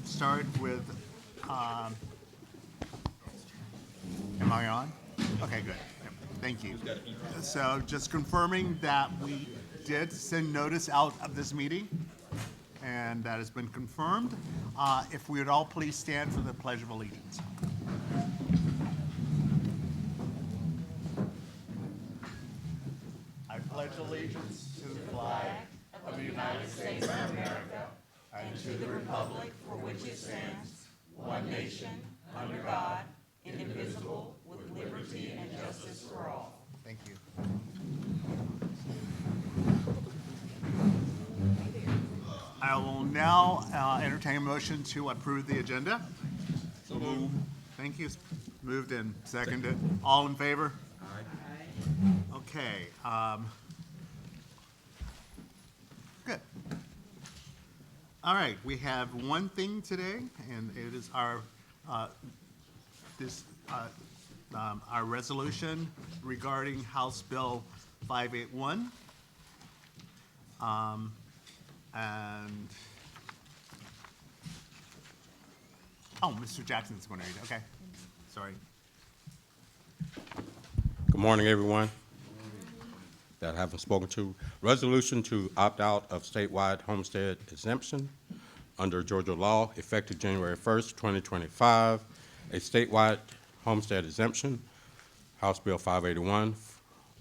start with, am I on? Okay, good. Thank you. So just confirming that we did send notice out of this meeting, and that has been confirmed. If we would all please stand for the Pledge of Allegiance. I pledge allegiance to the flag of the United States of America and to the republic for which it stands, one nation, under God, indivisible, with liberty and justice for all. Thank you. I will now entertain a motion to approve the agenda. So moved. Thank you. Moved and seconded. All in favor? Okay. Good. All right, we have one thing today, and it is our our resolution regarding House Bill 581. And Mr. Jackson's going to read it. Okay, sorry. Good morning, everyone that I haven't spoken to. Resolution to opt out of statewide homestead exemption under Georgia law effective January 1st, 2025. A statewide homestead exemption, House Bill 581,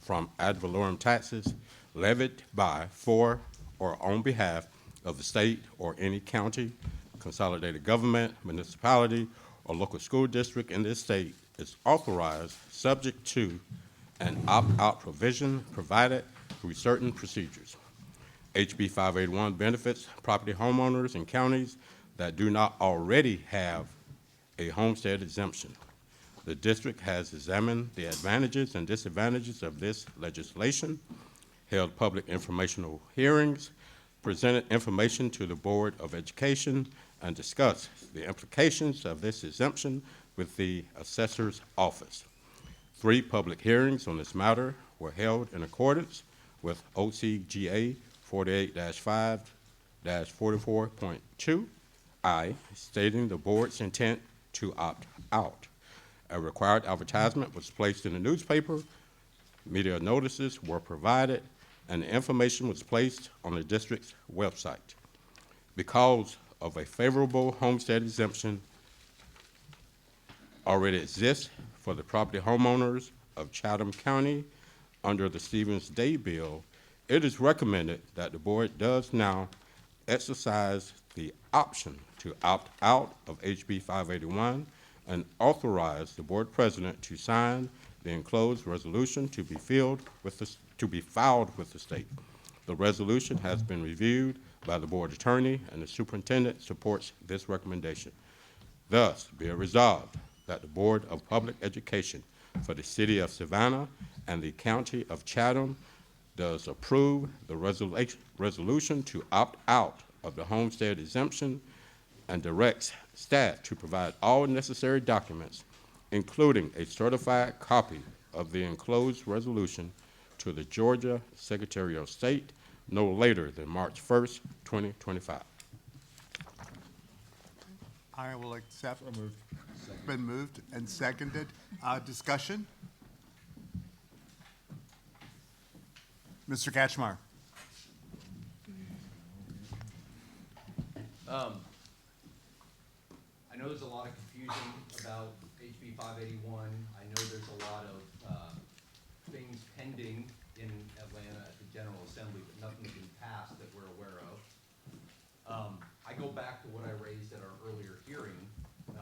from ad valorem taxes levied by, for, or on behalf of the state or any county, consolidated government, municipality, or local school district in this state is authorized subject to an opt-out provision provided through certain procedures. HB 581 benefits property homeowners in counties that do not already have a homestead exemption. The district has examined the advantages and disadvantages of this legislation, held public informational hearings, presented information to the Board of Education, and discussed the implications of this exemption with the Assessor's Office. 3 public hearings on this matter were held in accordance with OCGA 48-5-44.2I, stating the board's intent to opt out. A required advertisement was placed in the newspaper, media notices were provided, and the information was placed on the district's website. Because of a favorable homestead exemption already exists for the property homeowners of Chatham County under the Stevens Day bill, it is recommended that the board does now exercise the option to opt out of HB 581 and authorize the board president to sign the enclosed resolution to be filed with the state. The resolution has been reviewed by the board attorney, and the superintendent supports this recommendation. Thus, be it resolved that the Board of Public Education for the City of Savannah and the County of Chatham does approve the resolution to opt out of the homestead exemption and directs staff to provide all necessary documents, including a certified copy of the enclosed resolution, to the Georgia Secretary of State no later than March 1st, 2025. I will accept. So moved. Been moved and seconded. Discussion? Mr. Katchmar. I know there's a lot of confusion about HB 581. I know there's a lot of things pending in Atlanta at the General Assembly, but nothing's been passed that we're aware of. I go back to what I raised at our earlier hearing, and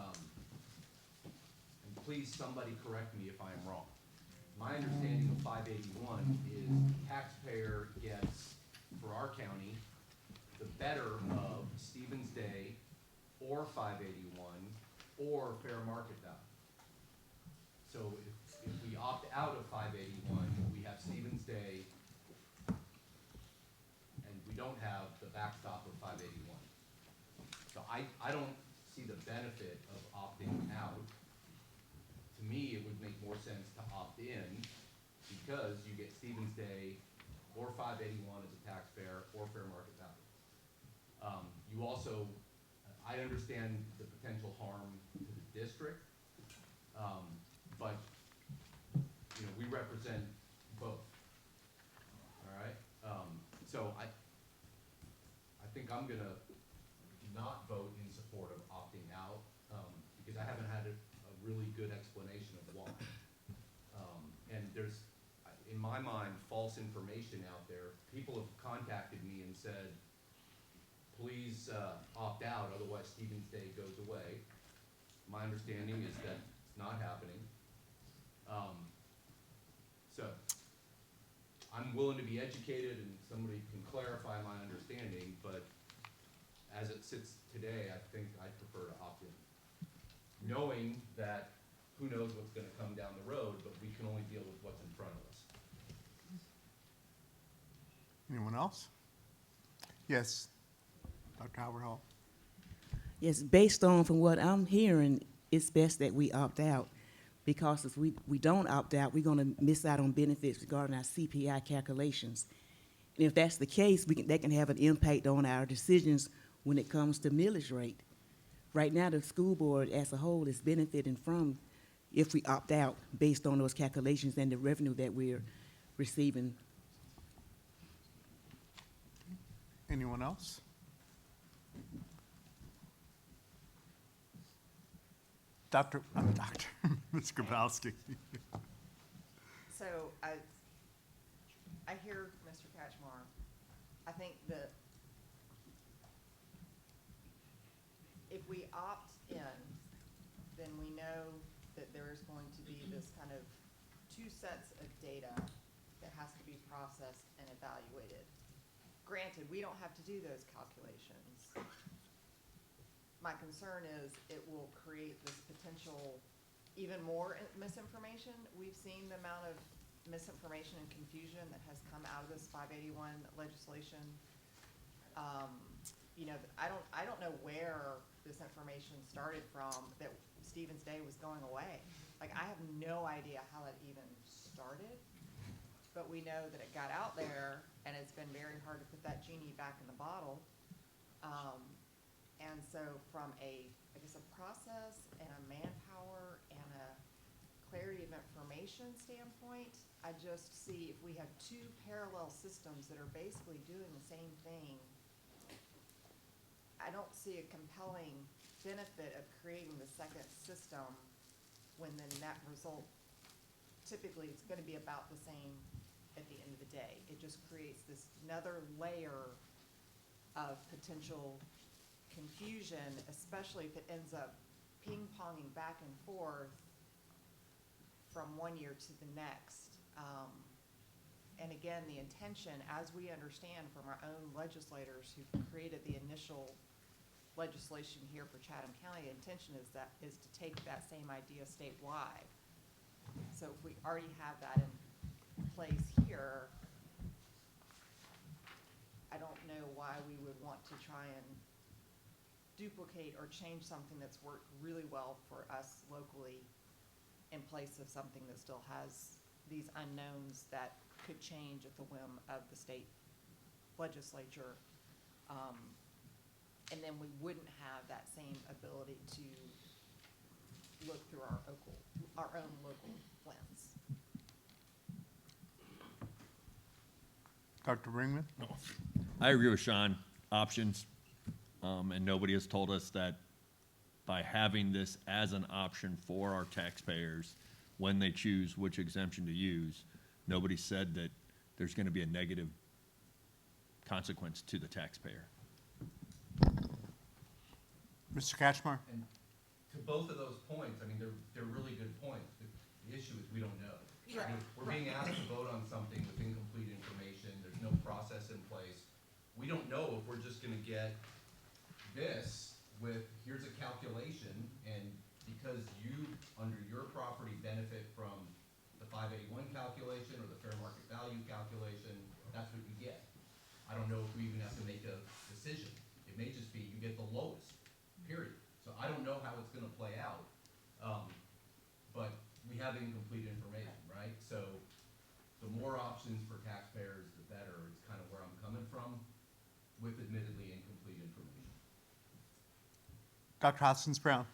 please somebody correct me if I'm wrong. My understanding of 581 is the taxpayer gets, for our county, the better of Stevens Day or 581 or fair market value. So if we opt out of 581, we have Stevens Day, and we don't have the backstop of 581. So I don't see the benefit of opting out. To me, it would make more sense to opt in because you get Stevens Day or 581 as a taxpayer or fair market value. You also, I I understand the potential harm to the district, but, you know, we represent both. All right? So I think I'm gonna not vote in support of opting out, because I haven't had a really good explanation of why. And there's, in my mind, false information out there. People have contacted me and said, please, opt out, otherwise Stevens Day goes away. My understanding is that it's not happening. So, I'm willing to be educated and somebody can clarify my understanding, but as it sits today, I think I'd prefer to opt in. Knowing that who knows what's gonna come down the road, but we can only deal with what's in front of us. Anyone else? Yes, Dr. Howard Hall. Yes, based on from what I'm hearing, it's best that we opt out, because if we don't opt out, we're gonna miss out on benefits regarding our CPI calculations. And if that's the case, that can have an impact on our decisions when it comes to millage rate. Right now, the school board as a whole is benefiting from if we opt out based on those calculations and the revenue that we're receiving. Anyone else? Ms. Grabowski. So I hear Mr. Catchmar. I think that if we opt in, then we know that there is going to be this kind of two sets of data that has to be processed and evaluated. Granted, we don't have to do those calculations. My concern is it will create this potential even more misinformation. We've seen the amount of misinformation and confusion that has come out of this 581 legislation. You know, I don't know where this information started from, that Stevens Day was going away. Like, I have no idea how it even started, but we know that it got out there, and it's been very hard to put that genie back in the bottle. And so from I guess, a process and a manpower and a clarity of information standpoint, I just see if we have two parallel systems that are basically doing the same thing, I don't see a compelling benefit of creating the second system when the net result, typically it's gonna be about the same at the end of the day. It just creates this another layer of potential confusion, especially if it ends up ping-ponging back and forth from one year to the next. And again, the intention, as we understand from our own legislators who created the initial legislation here for Chatham County, the intention is to take that same idea statewide. So if we already have that in place here, I don't know why we would want to try and duplicate or change something that's worked really well for us locally in place of something that still has these unknowns that could change at the whim of the state legislature. And then we wouldn't have that same ability to look through our own local lens. Dr. Ringman? I agree with Sean, options, and nobody has told us that by having this as an option for our taxpayers, when they choose which exemption to use, nobody said that there's gonna be a negative consequence to the taxpayer. Mr. Catchmar? And to both of those points, I mean, they're really good points. The issue is we don't know. Right. We're being asked to vote on something with incomplete information. There's no process in place. We don't know if we're just gonna get this with, here's a calculation, and because you, under your property, benefit from the 581 calculation or the fair market value calculation, that's what you get. I don't know if we even have to make a decision. It may just be you get the lowest, period. So I don't know how it's gonna play out, but we have incomplete information, right? So the more options for taxpayers, the better, is kind of where I'm coming from, with admittedly incomplete information. Dr. Hoskins Brown.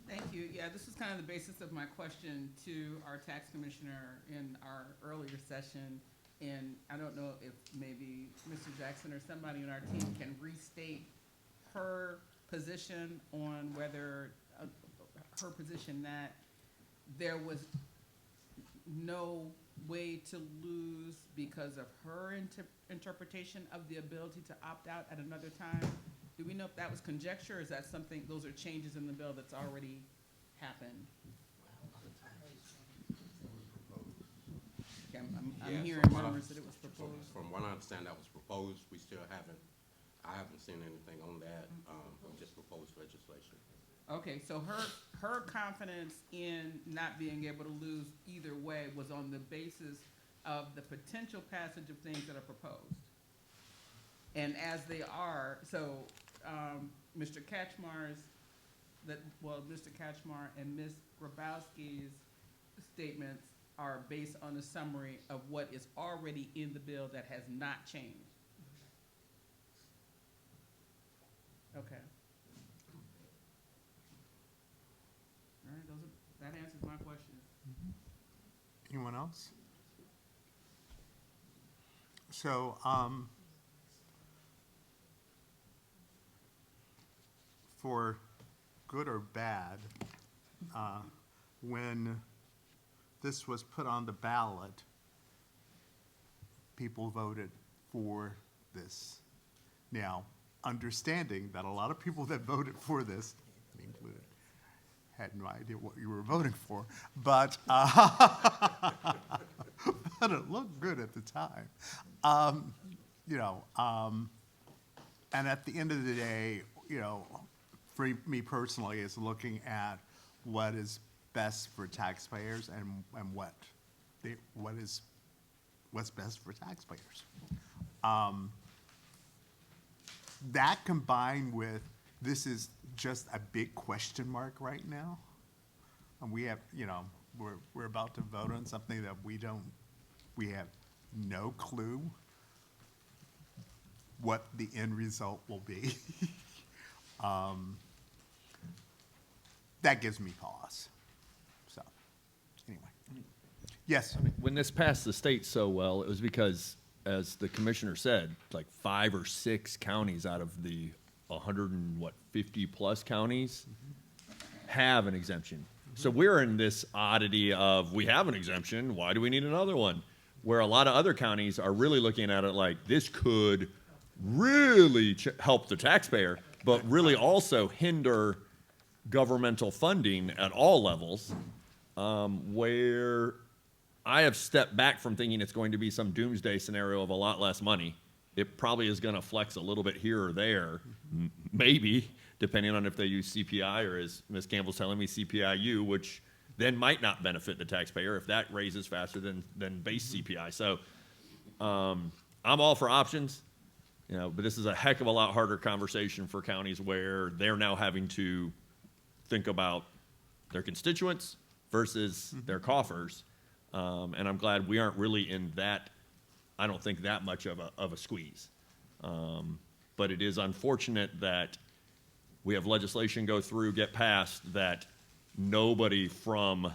Thank you. Yeah, this is kind of the basis of my question to our tax commissioner in our earlier session. And I don't know if maybe Mr. Jackson or somebody on our team can restate her position on whether, her position that there was no way to lose because of her interpretation of the ability to opt out at another time. Do we know if that was conjecture, or is that something, those are changes in the bill that's already happened? Okay, I'm Yeah, hearing from what I- rumors that it was proposed. From what I understand, that was proposed. We still haven't, I haven't seen anything on that, just proposed legislation. Okay, so her confidence in not being able to lose either way was on the basis of the potential passage of things that are proposed. And as they are, so, Mr. Kaczmar's, Mr. Kaczmar and Ms. Grabowski's statements are based on a summary of what is already in the bill that has not changed. Okay. All right, that answers my question. Anyone else? So, for good or bad, when this was put on the ballot, people voted for this. Now, understanding that a lot of people that voted for this, me included, had no idea what you were voting for, but but it looked good at the time. And at the end of the day, for me personally, is looking at what is best for taxpayers and what's best for taxpayers. That combined with, this is just a big question mark right now. And we have, we're about to vote on something that we have no clue what the end result will be. That gives me pause. So, anyway. Yes, When this passed the state so well, it was because, as the commissioner said, like 5 or 6 counties out of the 50 plus counties have an exemption. So we're in this oddity of, we have an exemption, why do we need another one? Where a lot of other counties are really looking at it like, this could really help the taxpayer, but really also hinder governmental funding at all levels, where I have stepped back from thinking it's going to be some doomsday scenario of a lot less money. It probably is going to flex a little bit here or there, maybe, depending on if they use CPI or, as Ms. Campbell's telling me, CPI-U, which then might not benefit the taxpayer if that raises faster than base CPI. So I'm all for options, but this is a heck of a lot harder conversation for counties where they're now having to think about their constituents versus their coffers. And I'm glad we aren't really in that, I don't think, that much of a squeeze. But it is unfortunate that we have legislation go through, get passed, that nobody from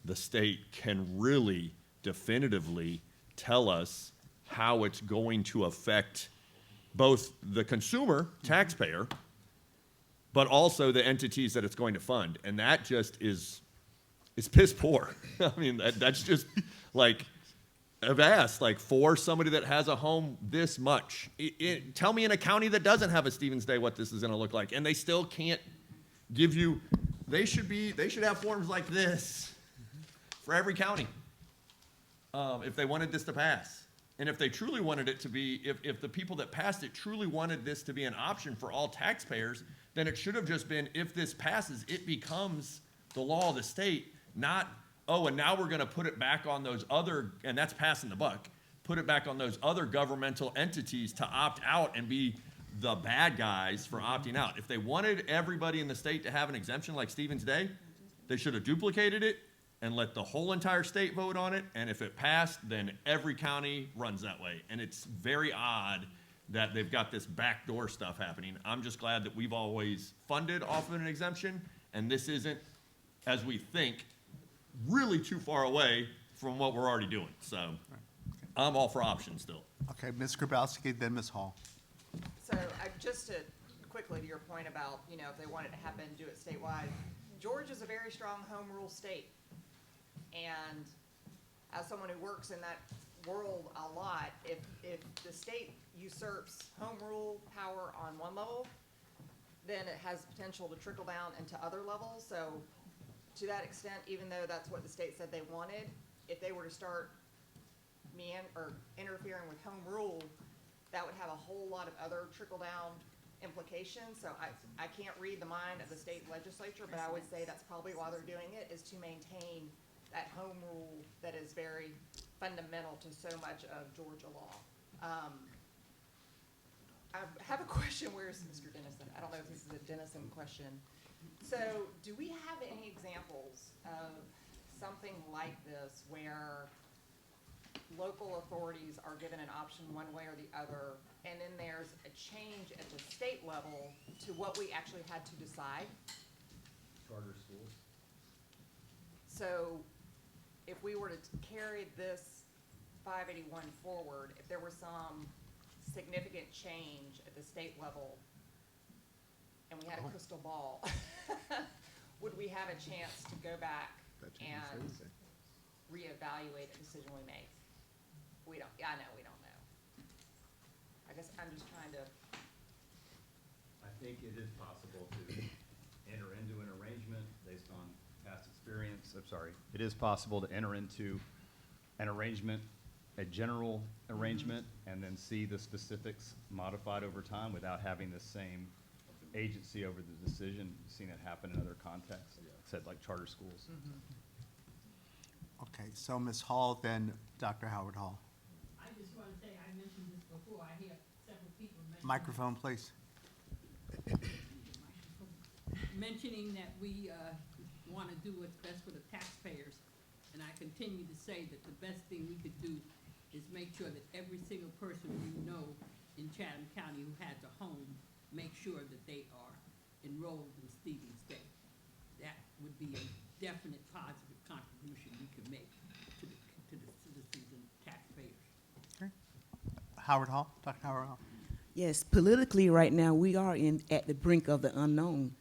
the state can really definitively tell us how it's going to affect both the consumer, taxpayer, but also the entities that it's going to fund. And that just is piss poor. I mean, that's just like, I've asked, like, for somebody that has a home this much, tell me in a county that doesn't have a Stevens Day what this is going to look like, and they still can't give you. They should have forms like this for every county if they wanted this to pass, and if they truly wanted it to be, if the people that passed it truly wanted this to be an option for all taxpayers, then it should have just been, if this passes, it becomes the law of the state, not, oh, and now we're going to put it back on those other, and that's passing the buck, put it back on those other governmental entities to opt out and be the bad guys for opting out. If they wanted everybody in the state to have an exemption like Stevens Day, they should have duplicated it and let the whole entire state vote on it, and if it passed, then every county runs that way. And it's very odd that they've got this backdoor stuff happening. I'm just glad that we've always funded off of an exemption, and this isn't, as we think, really too far away from what we're already doing. So I'm all for options still. Okay, Ms. Grabowski, then Ms. Hall. So just to, quickly to your point about, you know, if they want it to happen, do it statewide. Georgia's a very strong home rule state. And as someone who works in that world a lot, if the state usurps home rule power on one level, then it has potential to trickle down into other levels. So to that extent, even though that's what the state said they wanted, if they were to start interfering with home rule, that would have a whole lot of other trickle-down implications. So I can't read the mind of the state legislature, but I would say that's probably why they're doing it, is to maintain that home rule that is very fundamental to so much of Georgia law. I have a question. Where's Mr. Dennison? I don't know if this is a Dennison question. So do we have any examples of something like this where local authorities are given an option one way or the other, and then there's a change at the state level to what we actually had to decide? Charter schools. So if we were to carry this 581 forward, if there were some significant change at the state level and we had a crystal ball, would we have a chance to go back and reevaluate the decision we make? We don't, I know we don't know. I guess I'm just trying to, I think it is possible to enter into an arrangement based on past experience. I'm sorry. It is possible to enter into an arrangement, a general arrangement, and then see the specifics modified over time without having the same agency over the decision. You've seen it happen in other contexts, said like charter schools. Okay, so Ms. Hall, then Dr. Howard Hall. I just want to say, I mentioned this before, I hear several people Microphone, please. mentioning that we want to do what's best for the taxpayers. And I continue to say that the best thing we could do is make sure that every single person we know in Chatham County who has a home, make sure that they are enrolled in Stevens Day. That would be a definite positive contribution we could make to the citizens and taxpayers. Howard Hall, Dr. Howard Hall. Yes, politically right now, we are at the brink of the unknown.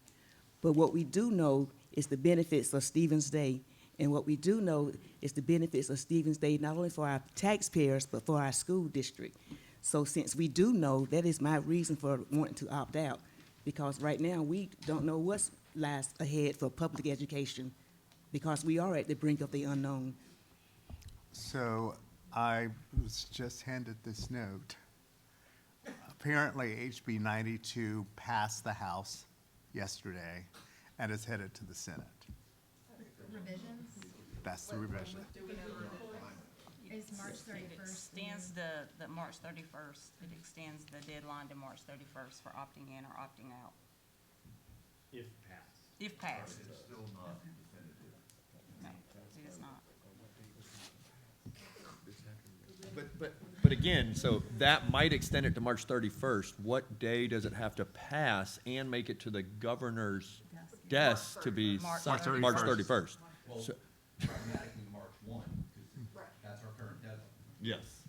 But what we do know is the benefits of Stevens Day. And what we do know is the benefits of Stevens Day, not only for our taxpayers, but for our school district. So since we do know, that is my reason for wanting to opt out. Because right now, we don't know what lies ahead for public education, because we are at the brink of the unknown. So I was just handed this note. Apparently, HB 92 passed the House yesterday and is headed to the Senate. Revisions That's the revision. is March It 31st. extends the March 31st, it extends the deadline to March 31st for opting in or opting out, If passed. if passed. It's still not definitive. No, it is not. But again, so that might extend it to March 31st. What day does it have to pass and make it to the governor's desk to be March signed? 31st. March 31st. Well, So- automatically March 1, because that's our current deadline. Yes,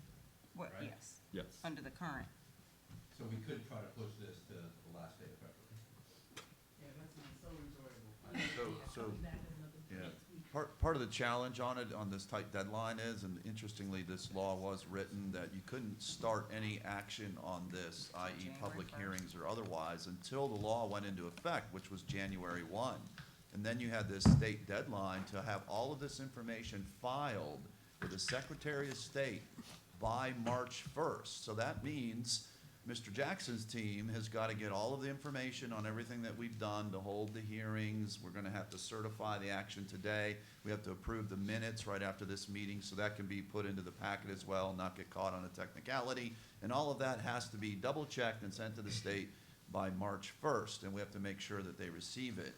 What, Right. yes, yes. under the current. So we could try to push this to the last day of February. Yeah, that's not so enjoyable. So, yeah, part of the challenge on it, on this tight deadline is, and interestingly, this law was written that you couldn't start any action on this, i.e. January public 1st. hearings or otherwise, until the law went into effect, which was January 1. And then you had this state deadline to have all of this information filed with the Secretary of State by March 1st. So that means Mr. Jackson's team has got to get all of the information on everything that we've done to hold the hearings. We're going to have to certify the action today. We have to approve the minutes right after this meeting, so that can be put into the packet as well, not get caught on a technicality. And all of that has to be double-checked and sent to the state by March 1st, and we have to make sure that they receive it.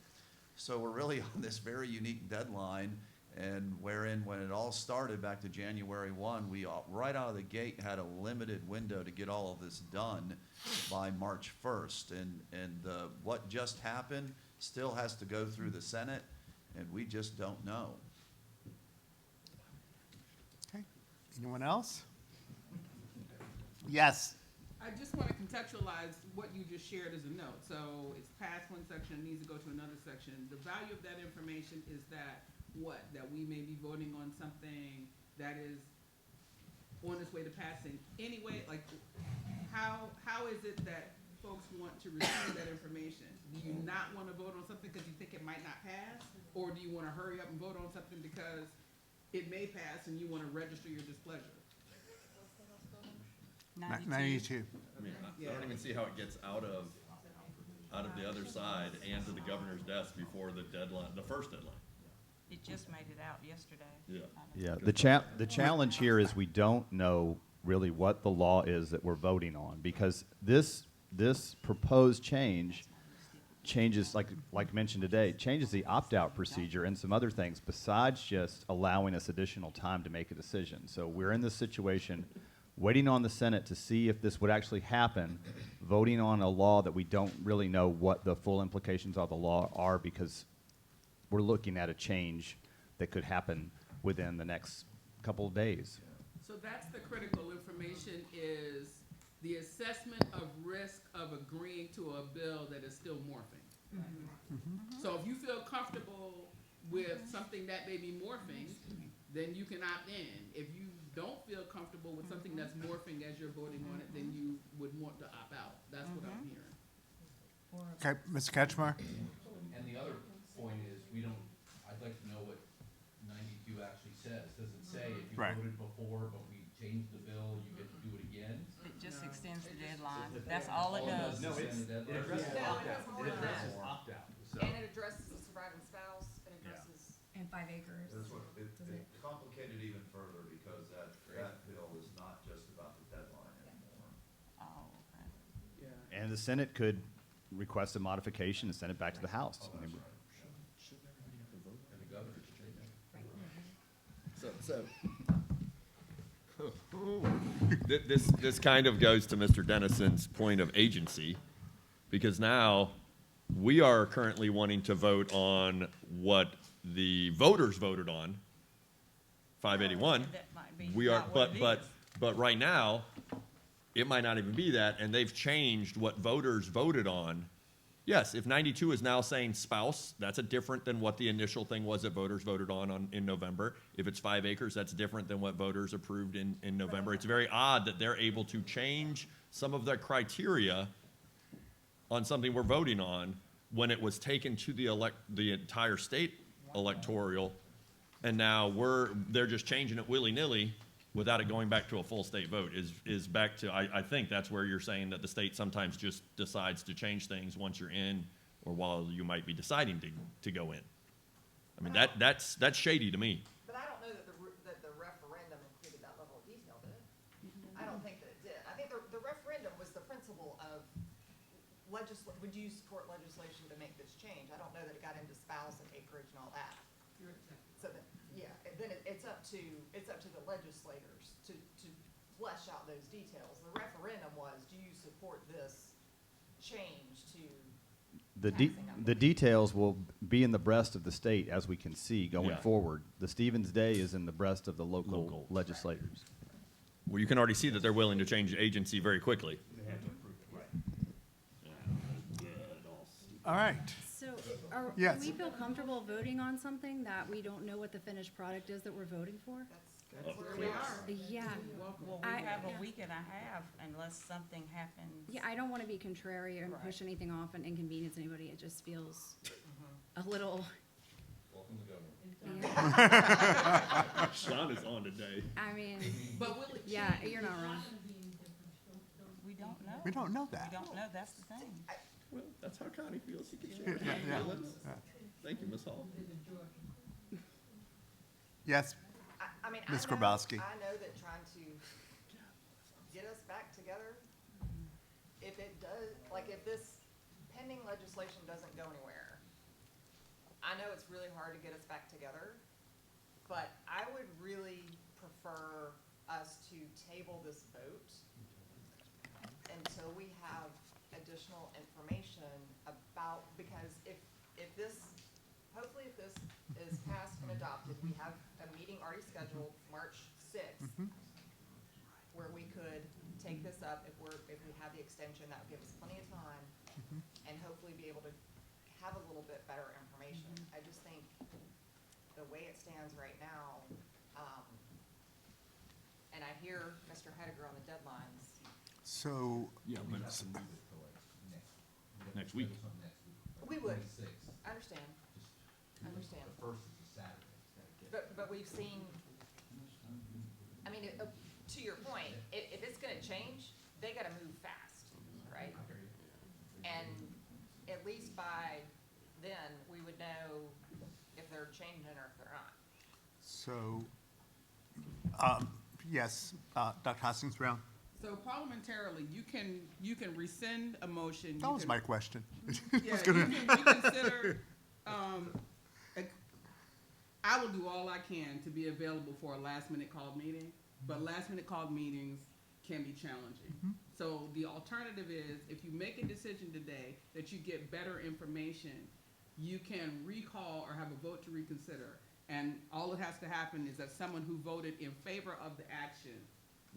So we're really on this very unique deadline, And wherein, when it all started back to January 1, we, right out of the gate, had a limited window to get all of this done by March 1st. And what just happened still has to go through the Senate, and we just don't know. Okay, anyone else? Yes, I just want to contextualize what you just shared as a note. So it's past one section, it needs to go to another section. The value of that information is that what? That we may be voting on something that is on its way to passing anyway? Like, how is it that folks want to receive that information? Do you not want to vote on something because you think it might not pass? Or do you want to hurry up and vote on something because it may pass and you want to register your displeasure? 92. I mean, I don't even see how it gets out of the other side and to the governor's desk before the deadline, the first deadline. It just made it out yesterday. Yeah. Yeah, the challenge here is we don't know really what the law is that we're voting on, because this proposed changes, like mentioned today, changes the opt-out procedure and some other things besides just allowing us additional time to make a decision. So we're in this situation, waiting on the Senate to see if this would actually happen, voting on a law that we don't really know what the full implications of the law are, because we're looking at a change that could happen within the next couple of days. So that's the critical information, is the assessment of risk of agreeing to a bill that is still morphing. So if you feel comfortable with something that may be morphing, then you can opt in. If you don't feel comfortable with something that's morphing as you're voting on it, then you would want to opt out. That's what I'm hearing. Okay, Mr. Ketchmar? And the other point is, I'd like to know what 92 actually says. Does it say if you Right. voted before, but we changed the bill, you get to do it again? It just extends the deadline. That's all it does. No, it addresses opt-out. It addresses opt-out, so. And it addresses the surviving spouse, it addresses. And 5 acres. That's what, it complicated even further, because that bill is not just about the deadline anymore. Oh, okay. And the Senate could request a modification and send it back to the House. I mean, This kind of goes to Mr. Dennison's point of agency, because now we are currently wanting to vote on what the voters voted on, 581. That might be We are, not what it is. but right now, it might not even be that, and they've changed what voters voted on. Yes, if 92 is now saying spouse, that's a different than what the initial thing was that voters voted on in November. If it's 5 acres, that's different than what voters approved in November. It's very odd that they're able to change some of the criteria on something we're voting on when it was taken to the entire state electoral, and now they're just changing it willy-nilly without it going back to a full state vote is back to, I think that's where you're saying that the state sometimes just decides to change things once you're in, or while you might be deciding to go in. I mean, that's shady to me. But I don't know that the referendum included that level of detail, did it? I don't think that it did. I think the referendum was the principle of would you support legislation to make this change? I don't know that it got into spouse and acreage and all that. So then, yeah, then it's up to the legislators to flesh out those details. The referendum was, do you support this change to the details will be in the breast of the state, as we can see going Yeah. forward. The Stevens Day is in the breast of the local legislators. Well, you can already see that they're willing to change agency very quickly. All right. So, Yes. do we feel comfortable voting on something that we don't know what the finished product is that we're voting for? That's where we are. Yeah. Well, we have a week and a half unless something happens. Yeah, I don't want to be contrary and push anything off and inconvenience anybody. It just feels a little, Welcome to government. yeah. Sean is on today. I mean, But will it yeah, change? you're not wrong. We don't know. We don't know that. We don't know, that's the thing. Well, that's how Connie feels. She can share Yeah, yeah. Thank you, Ms. Hall. Yes, I mean, Ms. Grabowski. I know that trying to get us back together, if it does, like if this pending legislation doesn't go anywhere, I know it's really hard to get us back together, but I would really prefer us to table this vote until we have additional information about, because if this, hopefully if this is passed and adopted, we have a meeting already scheduled March 6th, where we could take this up if we have the extension, that would give us plenty of time, and hopefully be able to have a little bit better information. I just think the way it stands right now, and I hear Mr. Hediger on the deadlines. So, Yeah, but next week. We would, I understand, understand. The first is a Saturday. It's gotta get- But we've seen, I mean, to your point, if it's gonna change, they gotta move fast, right? And at least by then, we would know if they're changing or if they're not. so, yes, Dr. Hastings Brown? So parliamentarily, you can rescind a motion. That was my question. Yeah, you can reconsider, I will do all I can to be available for a last-minute called meeting, but last-minute called meetings can be challenging. So the alternative is, if you make a decision today that you get better information, you can recall or have a vote to reconsider. And all that has to happen is that someone who voted in favor of the action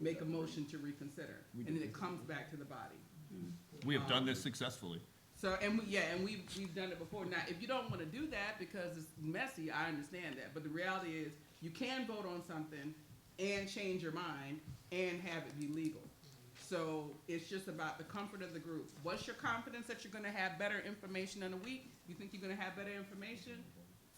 make a motion to reconsider, and then it comes back to the body. We have done this successfully. So, we've done it before. Now, if you don't want to do that because it's messy, I understand that. But the reality is, you can vote on something and change your mind and have it be legal. So it's just about the comfort of the group. What's your confidence that you're going to have better information in a week? You think you're going to have better information?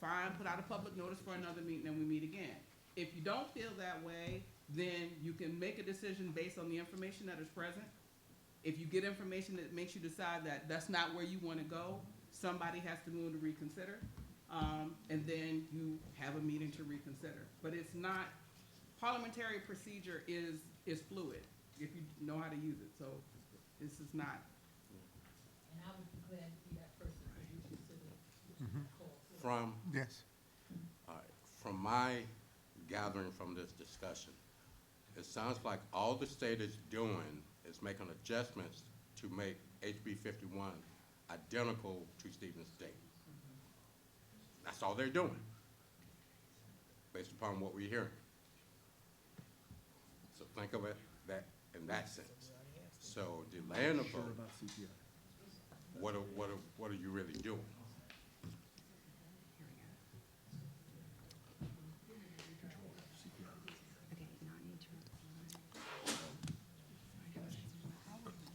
Fine, put out a public notice for another meeting and we meet again. If you don't feel that way, then you can make a decision based on the information that is present. If you get information that makes you decide that that's not where you want to go, somebody has to move to reconsider, and then you have a meeting to reconsider. But it's not, parliamentary procedure is fluid, if you know how to use it, so this is not. And I would be glad to be that person to reconsider. From, Yes. all right, from my gathering from this discussion, it sounds like all the state is doing is making adjustments to make HB 51 identical to Stevens Day. That's all they're doing, based upon what we're hearing. So think of it that in that sense. So delaying a vote, what are you really doing?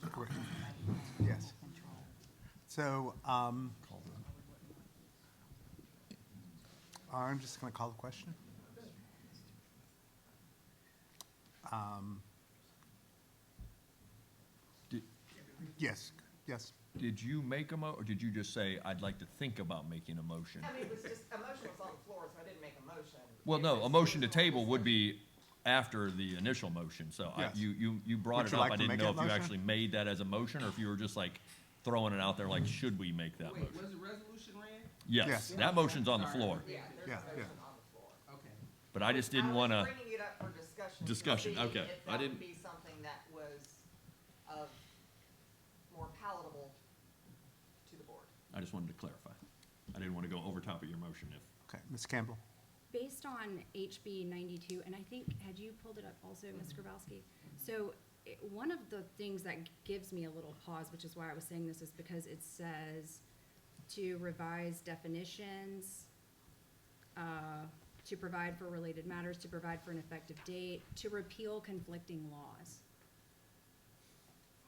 Okay, not need to. Yes. So, I'm just gonna call the question. Did- Yes, yes. Did you make a or did you just say, I'd like to think about making a motion? I mean, it was just, a motion was on the floor, so I didn't make a motion. Well, It no, was- a motion to table would be after the initial motion, so Yes. you brought Would it you up. like I to didn't make know that if you motion? actually made that as a motion, or if you were just like throwing it out there, like, should we make that Wait, motion? was the resolution read? Yes, Yes. that motion's on the Sorry. floor, Yeah, there's Yeah, a motion yeah. on the floor. Okay. but I just didn't wanna, I was bringing it up for discussion. to Discussion, see okay. If I that didn't- would be something that was of more palatable to the board. I just wanted to clarify. I didn't wanna go over top of your motion if. Okay, Ms. Campbell? Based on HB 92, and I think, had you pulled it up also, Ms. Grabowski? So one of the things that gives me a little pause, which is why I was saying this, is because it says to revise definitions, to provide for related matters, to provide for an effective date, to repeal conflicting laws.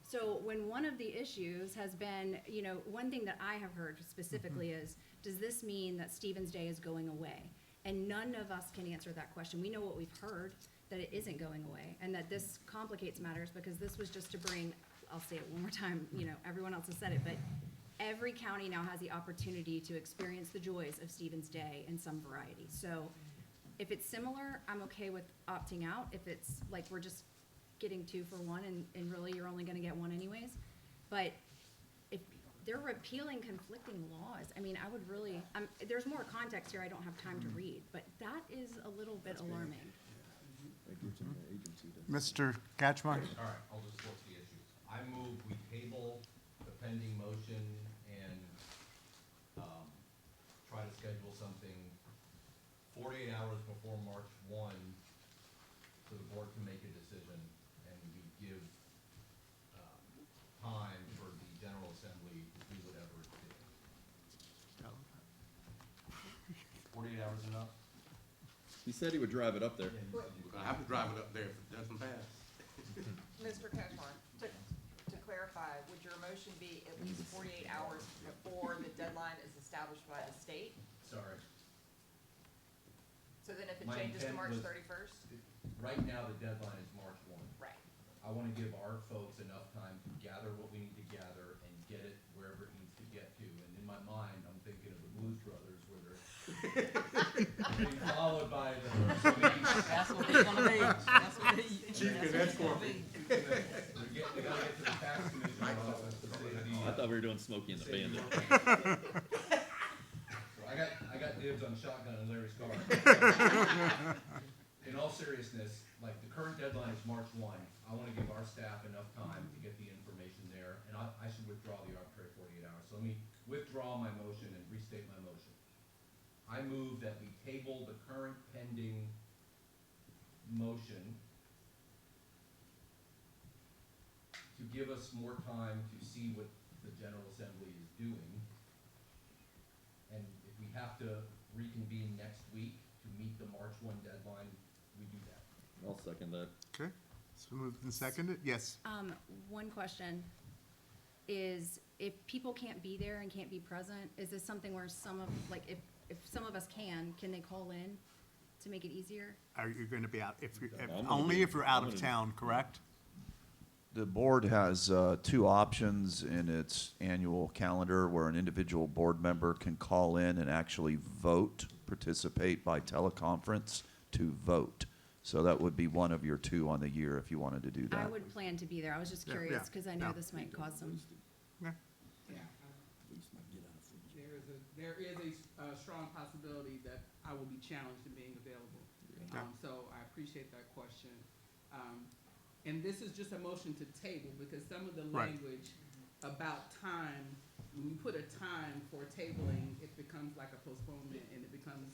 So when one of the issues has been, one thing that I have heard specifically is, does this mean that Stevens Day is going away? And none of us can answer that question. We know what we've heard, that it isn't going away, and that this complicates matters because this was just to bring, I'll say it one more time, everyone else has said it, but every county now has the opportunity to experience the joys of Stevens Day in some variety. So if it's similar, I'm okay with opting out. If it's like we're just getting 2 for 1 and really you're only gonna get 1 anyways. But if they're repealing conflicting laws. I mean, I would really, there's more context here I don't have time to read, but that is a little bit alarming. Mr. Catchmark? All right, I'll just list the issues. I move we table the pending motion and, try to schedule something 48 hours before March 1, so the board can make a decision, and we give, time for the General Assembly to do whatever it did. 48 hours enough? He said he would drive it up there. We're gonna have to drive it up there if it doesn't pass. Mr. Ketchmark, to clarify, would your motion be at least 48 hours before the deadline is established by the state? Sorry. So then if it My changes to intent March was- 31st? Right now, the deadline is March 1. Right. I want to give our folks enough time to gather what we need to gather and get it wherever it needs to get to. And in my mind, I'm thinking of the Blues Brothers where they're being followed by the. That's what it's gonna be. That's what it is. Chief can escort me. They gotta get to the tax commissioner office to say I thought we were doing Smokey and the Bandit. So I got dibs on shotgun and Larry's car. In all seriousness, like, the current deadline is March 1. I want to give our staff enough time to get the information there, and I should withdraw the arbitrary 48 hours. So let me withdraw my motion and restate my motion. I move that we table the current pending motion to give us more time to see what the General Assembly is doing. And if we have to reconvene next week to meet the March 1 deadline, we do that. I'll second that. Okay, so moved and seconded, yes. One question is, if people can't be there and can't be present, is this something where some of, like, if some of us can they call in to make it easier? Are you gonna be out, if you're, gonna only be- if you're out I'm of gonna- town, correct? The board has two options in its annual calendar where an individual board member can call in and actually vote, participate by teleconference to vote. So that would be one of your two on the year if you wanted to do that. I would plan to be there. I was just Yeah, curious, yeah, because I know yeah. this might cause some. Yeah. There is a strong possibility that I will be challenged in being available. Yeah. So I appreciate that question. And this is just a motion to table, because some of the Right. language about time, when you put a time for tabling, it becomes like a postponement, and it becomes,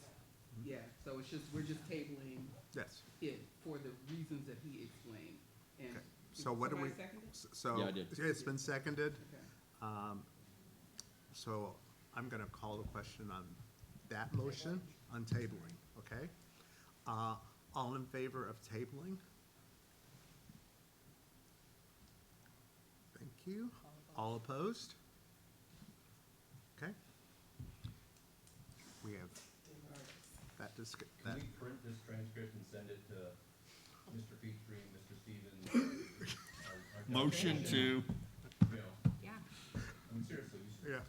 yeah, so it's just, we're just tabling Yes. it for the reasons that he explained. And Okay. So what do we, somebody second it? so. Yeah, I did. It's been seconded. Okay. So I'm gonna call the question on that motion, on tabling, okay? All in favor of tabling? Thank you. All opposed? Okay. We have that Can that, we print this transcript and send it to Mr. Petrie and Mr. Stevens? our Motion delegation? to, You know, Yeah. I mean, seriously, you yeah,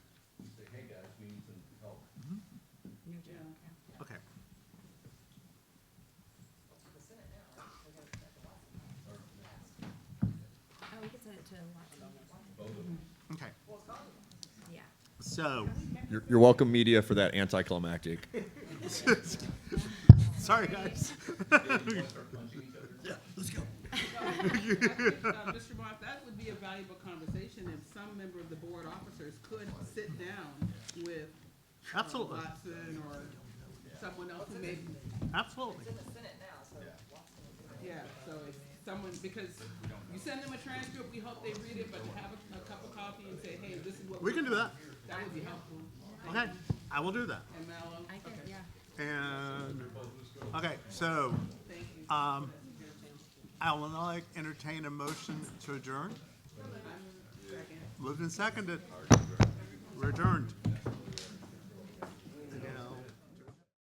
say, hey, guys, we need some help. No joke. okay. Oh, we could send it to Watson. Both of them. Okay, Yeah. so, you're welcome, media, for that anticlimactic. sorry, guys. Yeah, let's go. Mr. Moss, that would be a valuable conversation if some member of the board officers could sit down with Absolutely, Watson or someone else who may, absolutely. It's in the Senate now, so Watson will do it. yeah, so if someone, because you send them a transcript, we hope they read it, but to have a cup of coffee and say, hey, this is what. We can do that. That would be helpful. Okay, I will do that. And Mallow? I can, Okay. yeah. And, okay, so, Thank you. I will now entertain a motion to adjourn. Moved and seconded. We're adjourned.